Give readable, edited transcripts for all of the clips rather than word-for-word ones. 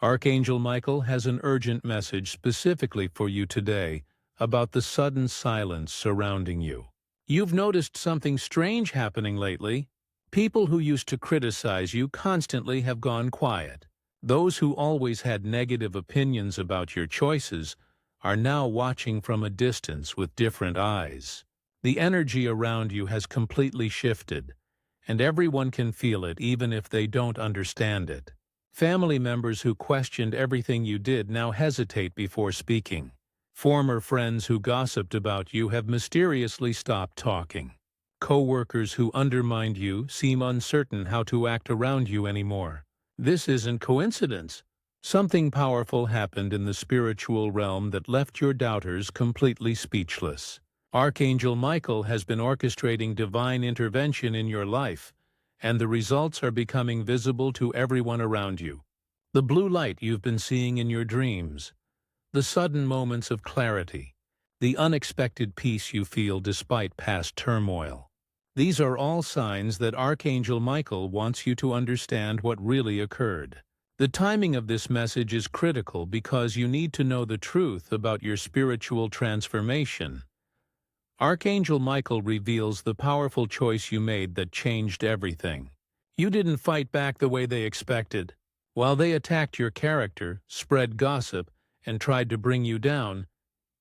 Archangel Michael has an urgent message specifically for you today about the sudden silence surrounding you. You've noticed something strange happening lately. People who used to criticize you constantly have gone quiet. Those who always had negative opinions about your choices are now watching from a distance with different eyes. The energy around you has completely shifted, and everyone can feel it even if they don't understand it. Family members who questioned everything you did now hesitate before speaking. Former friends who gossiped about you have mysteriously stopped talking. Co-workers who undermined you seem uncertain how to act around you anymore. This isn't coincidence. Something powerful happened in the spiritual realm that left your doubters completely speechless. Archangel Michael has been orchestrating divine intervention in your life, and the results are becoming visible to everyone around you. The blue light you've been seeing in your dreams, the sudden moments of clarity, the unexpected peace you feel despite past turmoil. These are all signs that Archangel Michael wants you to understand what really occurred. The timing of this message is critical because you need to know the truth about your spiritual transformation. Archangel Michael reveals the powerful choice you made that changed everything. You didn't fight back the way they expected. While they attacked your character, spread gossip, and tried to bring you down,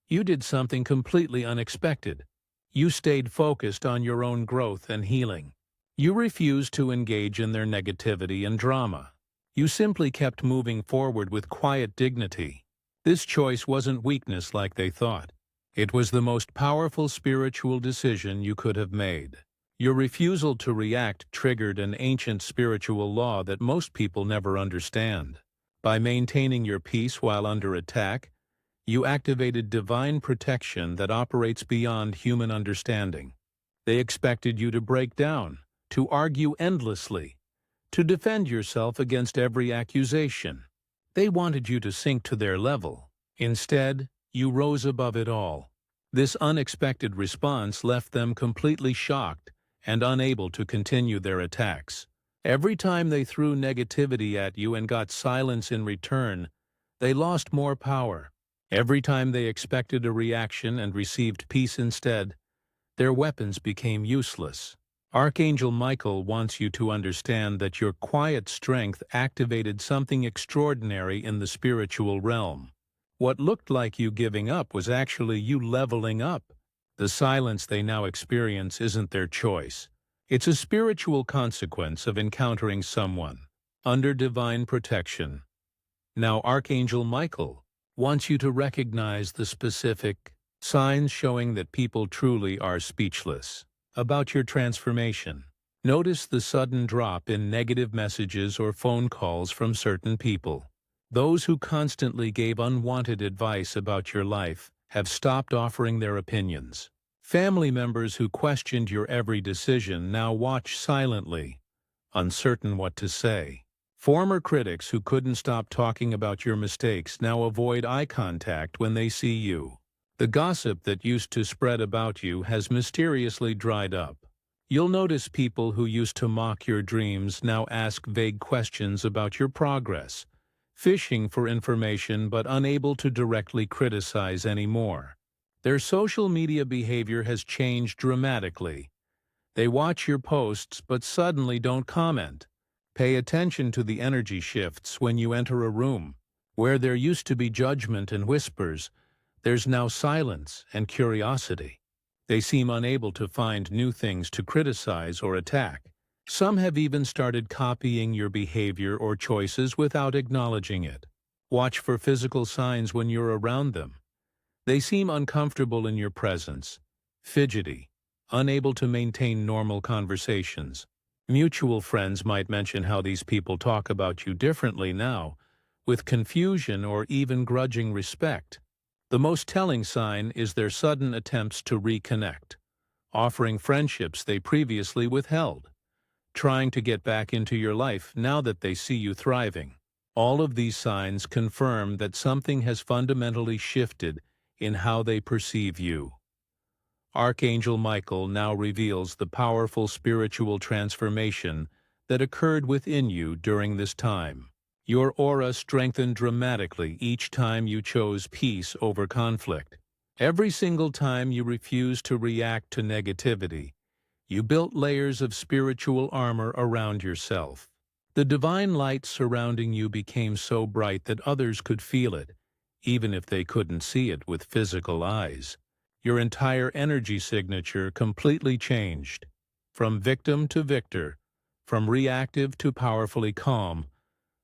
you did something completely unexpected. You stayed focused on your own growth and healing. You refused to engage in their negativity and drama. You simply kept moving forward with quiet dignity. This choice wasn't weakness like they thought. It was the most powerful spiritual decision you could have made. Your refusal to react triggered an ancient spiritual law that most people never understand. By maintaining your peace while under attack, you activated divine protection that operates beyond human understanding. They expected you to break down, to argue endlessly, to defend yourself against every accusation. They wanted you to sink to their level. Instead, you rose above it all. This unexpected response left them completely shocked and unable to continue their attacks. Every time they threw negativity at you and got silence in return, they lost more power. Every time they expected a reaction and received peace instead, their weapons became useless. Archangel Michael wants you to understand that your quiet strength activated something extraordinary in the spiritual realm. What looked like you giving up was actually you leveling up. The silence they now experience isn't their choice. It's a spiritual consequence of encountering someone under divine protection. Now Archangel Michael wants you to recognize the specific signs showing that people truly are speechless about your transformation. Notice the sudden drop in negative messages or phone calls from certain people. Those who constantly gave unwanted advice about your life have stopped offering their opinions. Family members who questioned your every decision now watch silently, uncertain what to say. Former critics who couldn't stop talking about your mistakes now avoid eye contact when they see you. The gossip that used to spread about you has mysteriously dried up. You'll notice people who used to mock your dreams now ask vague questions about your progress, fishing for information but unable to directly criticize anymore. Their social media behavior has changed dramatically. They watch your posts but suddenly don't comment. Pay attention to the energy shifts when you enter a room. Where there used to be judgment and whispers, there's now silence and curiosity. They seem unable to find new things to criticize or attack. Some have even started copying your behavior or choices without acknowledging it. Watch for physical signs when you're around them. They seem uncomfortable in your presence, fidgety, unable to maintain normal conversations. Mutual friends might mention how these people talk about you differently now, with confusion or even grudging respect. The most telling sign is their sudden attempts to reconnect, offering friendships they previously withheld, trying to get back into your life now that they see you thriving. All of these signs confirm that something has fundamentally shifted in how they perceive you. Archangel Michael now reveals the powerful spiritual transformation that occurred within you during this time. Your aura strengthened dramatically each time you chose peace over conflict. Every single time you refused to react to negativity, you built layers of spiritual armor around yourself. The divine light surrounding you became so bright that others could feel it, even if they couldn't see it with physical eyes. Your entire energy signature completely changed. From victim to victor, from reactive to powerfully calm,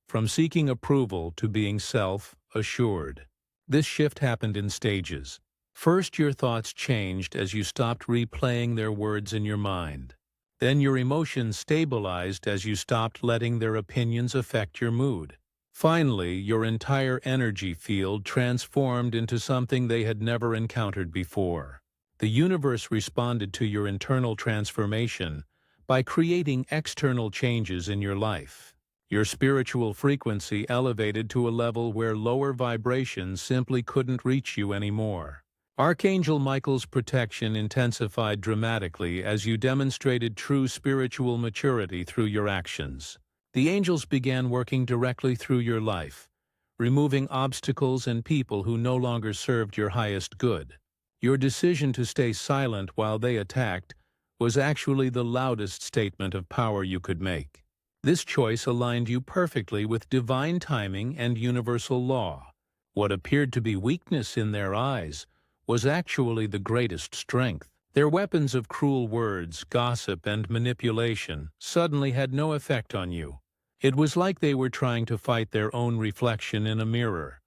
from seeking approval to being self-assured. This shift happened in stages. First, your thoughts changed as you stopped replaying their words in your mind. Then your emotions stabilized as you stopped letting their opinions affect your mood. Finally, your entire energy field transformed into something they had never encountered before. The universe responded to your internal transformation by creating external changes in your life. Your spiritual frequency elevated to a level where lower vibrations simply couldn't reach you anymore. Archangel Michael's protection intensified dramatically as you demonstrated true spiritual maturity through your actions. The angels began working directly through your life, removing obstacles and people who no longer served your highest good. Your decision to stay silent while they attacked was actually the loudest statement of power you could make. This choice aligned you perfectly with divine timing and universal law. What appeared to be weakness in their eyes was actually the greatest strength. Their weapons of cruel words, gossip, and manipulation suddenly had no effect on you. It was like they were trying to fight their own reflection in a mirror.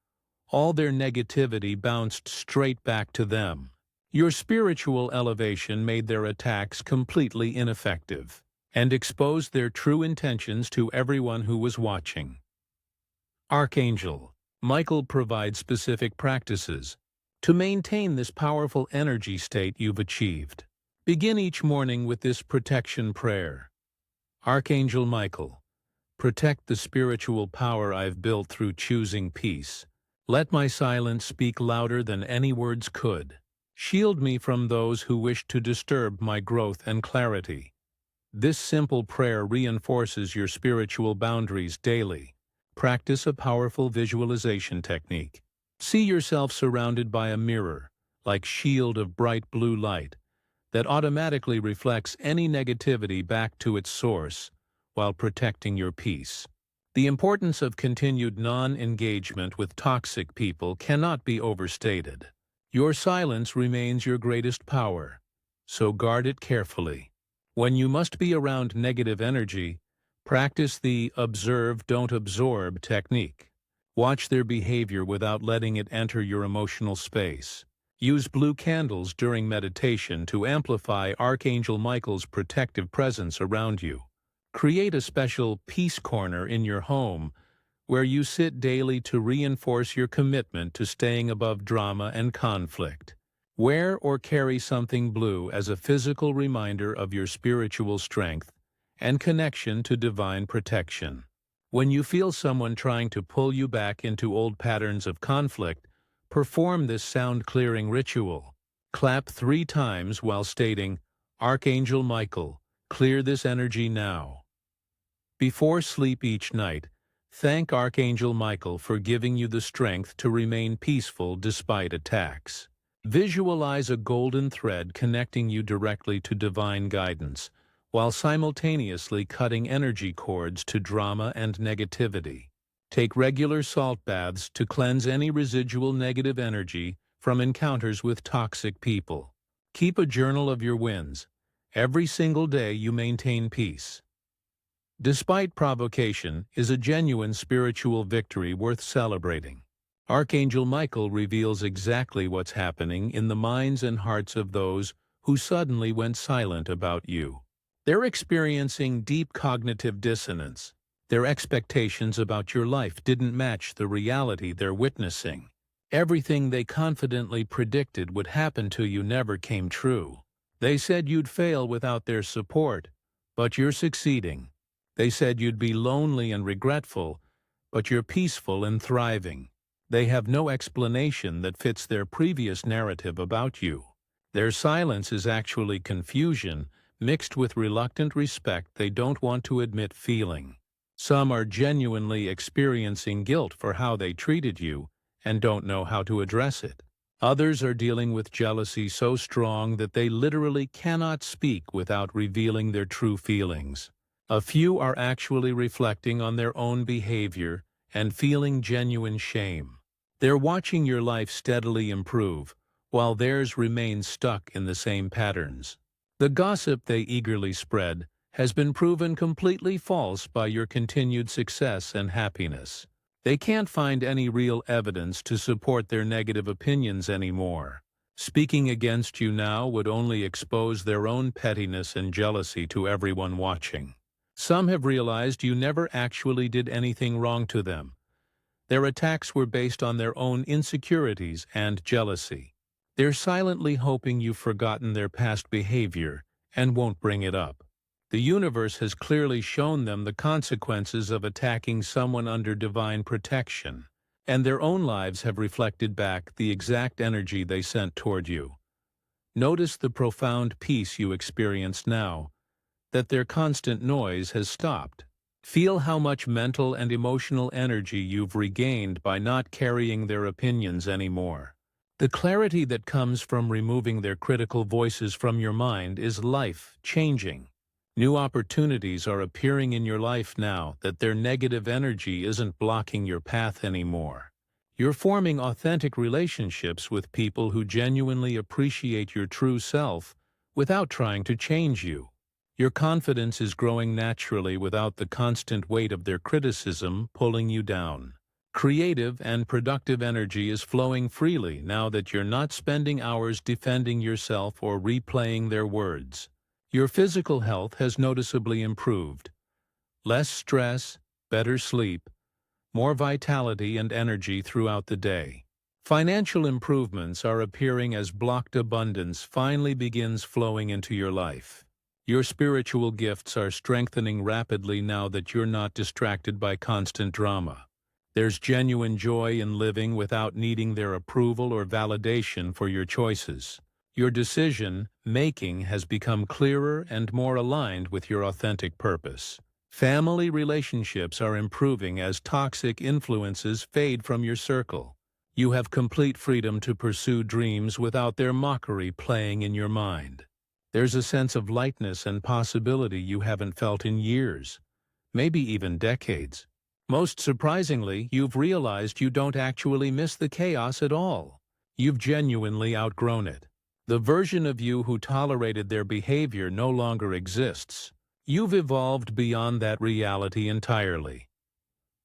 All their negativity bounced straight back to them. Your spiritual elevation made their attacks completely ineffective and exposed their true intentions to everyone who was watching. Archangel Michael provides specific practices to maintain this powerful energy state you've achieved. Begin each morning with this protection prayer. Archangel Michael, protect the spiritual power I've built through choosing peace. Let my silence speak louder than any words could. Shield me from those who wish to disturb my growth and clarity. This simple prayer reinforces your spiritual boundaries daily. Practice a powerful visualization technique. See yourself surrounded by a mirror, like shield of bright blue light, that automatically reflects any negativity back to its source while protecting your peace. The importance of continued non-engagement with toxic people cannot be overstated. Your silence remains your greatest power, so guard it carefully. When you must be around negative energy, practice the observe, don't absorb technique. Watch their behavior without letting it enter your emotional space. Use blue candles during meditation to amplify Archangel Michael's protective presence around you. Create a special peace corner in your home where you sit daily to reinforce your commitment to staying above drama and conflict. Wear or carry something blue as a physical reminder of your spiritual strength and connection to divine protection. When you feel someone trying to pull you back into old patterns of conflict, perform this sound-clearing ritual. Clap 3 times while stating, Archangel Michael, clear this energy now. Before sleep each night, thank Archangel Michael for giving you the strength to remain peaceful despite attacks. Visualize a golden thread connecting you directly to divine guidance, while simultaneously cutting energy cords to drama and negativity. Take regular salt baths to cleanse any residual negative energy from encounters with toxic people. Keep a journal of your wins. Every single day you maintain peace. Despite provocation is a genuine spiritual victory worth celebrating. Archangel Michael reveals exactly what's happening in the minds and hearts of those who suddenly went silent about you. They're experiencing deep cognitive dissonance. Their expectations about your life didn't match the reality they're witnessing. Everything they confidently predicted would happen to you never came true. They said you'd fail without their support, but you're succeeding. They said you'd be lonely and regretful, but you're peaceful and thriving. They have no explanation that fits their previous narrative about you. Their silence is actually confusion, mixed with reluctant respect they don't want to admit feeling. Some are genuinely experiencing guilt for how they treated you and don't know how to address it. Others are dealing with jealousy so strong that they literally cannot speak without revealing their true feelings. A few are actually reflecting on their own behavior and feeling genuine shame. They're watching your life steadily improve, while theirs remains stuck in the same patterns. The gossip they eagerly spread has been proven completely false by your continued success and happiness. They can't find any real evidence to support their negative opinions anymore. Speaking against you now would only expose their own pettiness and jealousy to everyone watching. Some have realized you never actually did anything wrong to them. Their attacks were based on their own insecurities and jealousy. They're silently hoping you've forgotten their past behavior and won't bring it up. The universe has clearly shown them the consequences of attacking someone under divine protection, and their own lives have reflected back the exact energy they sent toward you. Notice the profound peace you experience now, that their constant noise has stopped. Feel how much mental and emotional energy you've regained by not carrying their opinions anymore. The clarity that comes from removing their critical voices from your mind is life-changing. New opportunities are appearing in your life now that their negative energy isn't blocking your path anymore. You're forming authentic relationships with people who genuinely appreciate your true self without trying to change you. Your confidence is growing naturally without the constant weight of their criticism pulling you down. Creative and productive energy is flowing freely now that you're not spending hours defending yourself or replaying their words. Your physical health has noticeably improved. Less stress, better sleep, more vitality and energy throughout the day. Financial improvements are appearing as blocked abundance finally begins flowing into your life. Your spiritual gifts are strengthening rapidly now that you're not distracted by constant drama. There's genuine joy in living without needing their approval or validation for your choices. Your decision-making has become clearer and more aligned with your authentic purpose. Family relationships are improving as toxic influences fade from your circle. You have complete freedom to pursue dreams without their mockery playing in your mind. There's a sense of lightness and possibility you haven't felt in years, maybe even decades. Most surprisingly, you've realized you don't actually miss the chaos at all. You've genuinely outgrown it. The version of you who tolerated their behavior no longer exists. You've evolved beyond that reality entirely.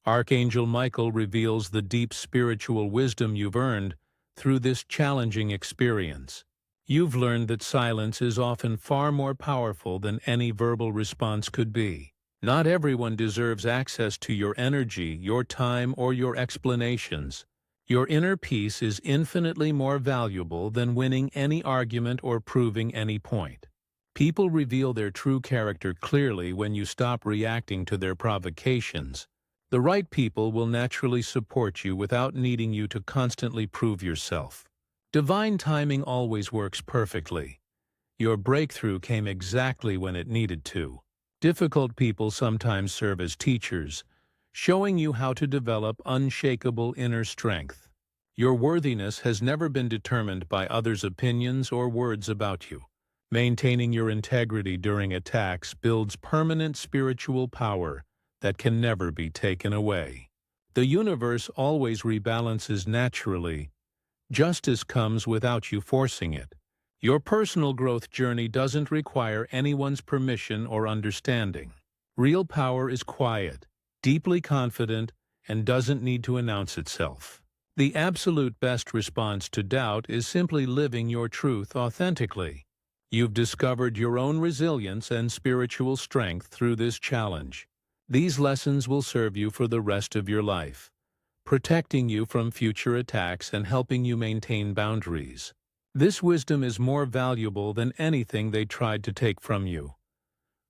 Archangel Michael reveals the deep spiritual wisdom you've earned through this challenging experience. You've learned that silence is often far more powerful than any verbal response could be. Not everyone deserves access to your energy, your time, or your explanations. Your inner peace is infinitely more valuable than winning any argument or proving any point. People reveal their true character clearly when you stop reacting to their provocations. The right people will naturally support you without needing you to constantly prove yourself. Divine timing always works perfectly. Your breakthrough came exactly when it needed to. Difficult people sometimes serve as teachers, showing you how to develop unshakable inner strength. Your worthiness has never been determined by others' opinions or words about you. Maintaining your integrity during attacks builds permanent spiritual power that can never be taken away. The universe always rebalances naturally. Justice comes without you forcing it. Your personal growth journey doesn't require anyone's permission or understanding. Real power is quiet, deeply confident, and doesn't need to announce itself. The absolute best response to doubt is simply living your truth authentically. You've discovered your own resilience and spiritual strength through this challenge. These lessons will serve you for the rest of your life, protecting you from future attacks and helping you maintain boundaries. This wisdom is more valuable than anything they tried to take from you.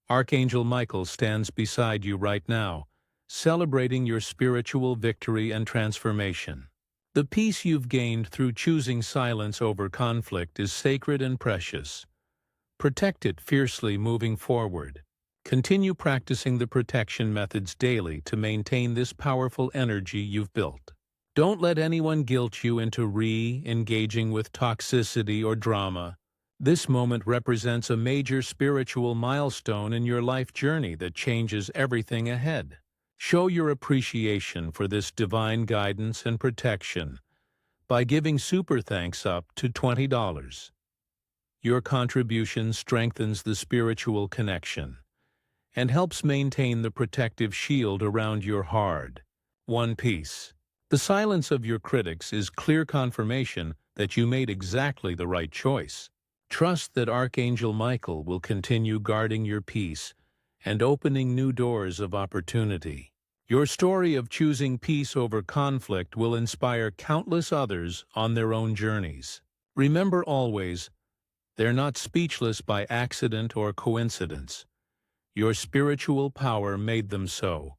Archangel Michael stands beside you right now, celebrating your spiritual victory and transformation. The peace you've gained through choosing silence over conflict is sacred and precious. Protect it fiercely moving forward. Continue practicing the protection methods daily to maintain this powerful energy you've built. Don't let anyone guilt you into re-engaging with toxicity or drama. This moment represents a major spiritual milestone in your life journey that changes everything ahead. Show your appreciation for this divine guidance and protection by giving super thanks up to $20. Your contribution strengthens the spiritual connection and helps maintain the protective shield around your hard-won peace. The silence of your critics is clear confirmation that you made exactly the right choice. Trust that Archangel Michael will continue guarding your peace and opening new doors of opportunity. Your story of choosing peace over conflict will inspire countless others on their own journeys. Remember always, they're not speechless by accident or coincidence. Your spiritual power made them so.